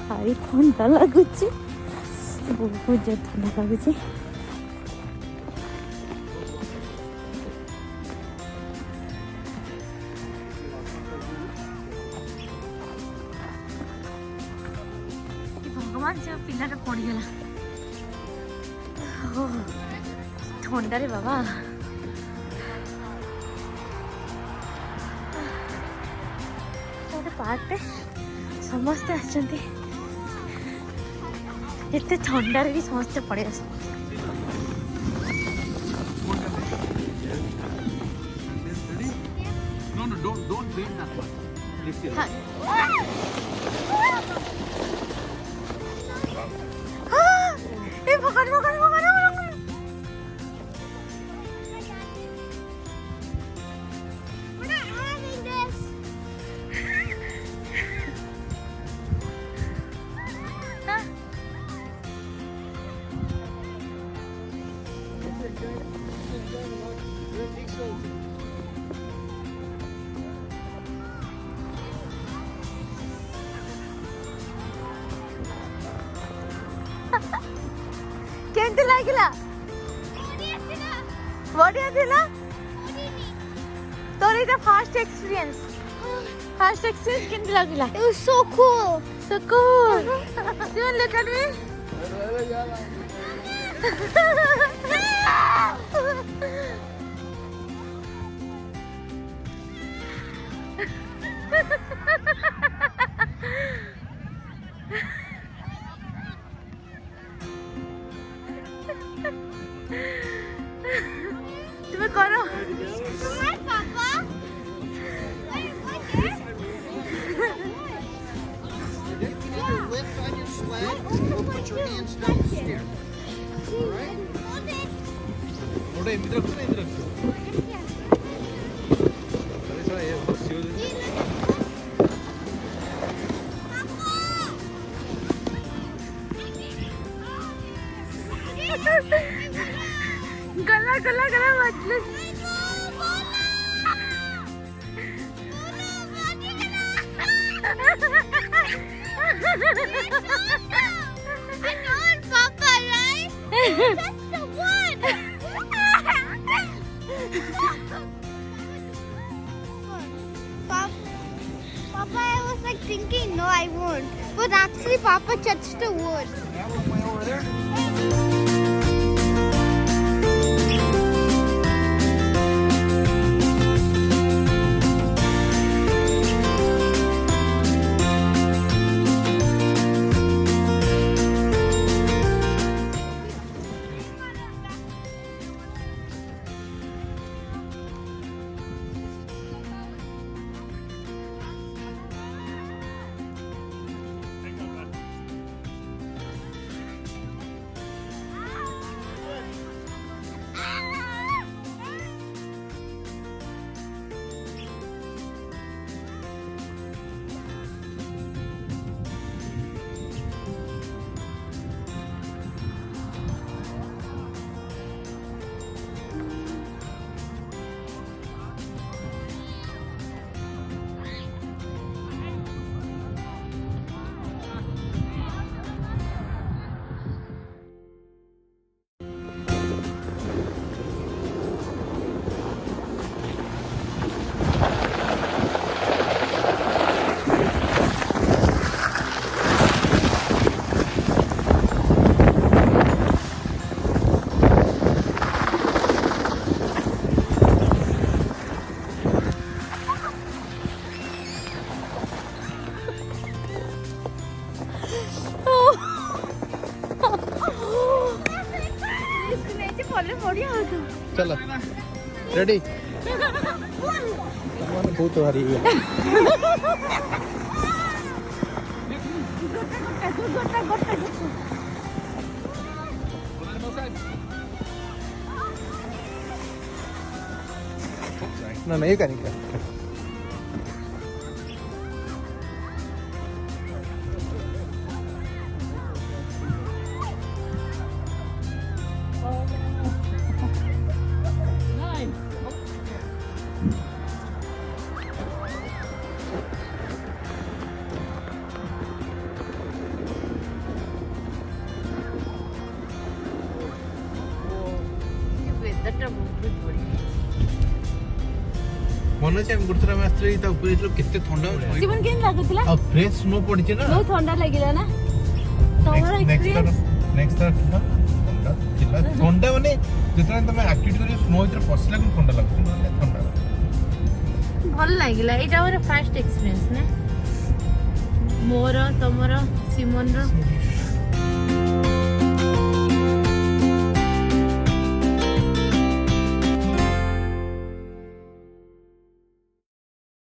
ଭାରି ଥଣ୍ଡା ଲାଗୁଛି, ବହୁତ ଜୋର ଥଣ୍ଡା ଲାଗୁଛି। ଭଗବାନ ସେ ପିଲାଟା ପଡ଼ିଗଲା ଥଣ୍ଡାରେ ବାବା। ପାର୍କରେ ସମସ୍ତେ ଆସିଛନ୍ତି, ଏତେ ଥଣ୍ଡାରେ ବି ସମସ୍ତେ ପଳେଇ ଆସନ୍ତି। କେମିତି ଲାଗିଲା? ବଢିଆ ଥିଲା। ତୋର ଏଇଟା ଫାର୍ଷ୍ଟ ଏକ୍ସପିରିଏନ୍ସ କେମିତି ଲାଗିଲା? It was so cool. So cool. You want to look at me? तुम्हें करो। Hi, Papa. Lift on your sled, or put your hands down the stairs. All right? गला गला गला मतलब I know it's Papa, right? That's the one. Papa, I was like thinking, no, I won't. But actually, Papa touched the wood. That one way over there. चलो ready बहुत भारी है ना नहीं करनी क्या मन अच्छे गोटे थर आसते केते ठंडा सिमन केन लागुतला आ फ्रेश स्नो पड़ी ना बहुत ठंडा लागिला ना तमरो एक्सपीरियंस नेक्स्ट ठंडा ठंडा माने जितना तुम एक्टिविटी करी स्नो इधर पसला को ठंडा लागु ना ठंडा भल लागिला एटा मोर फर्स्ट एक्सपीरियंस ना मोर तमरो सिमन रो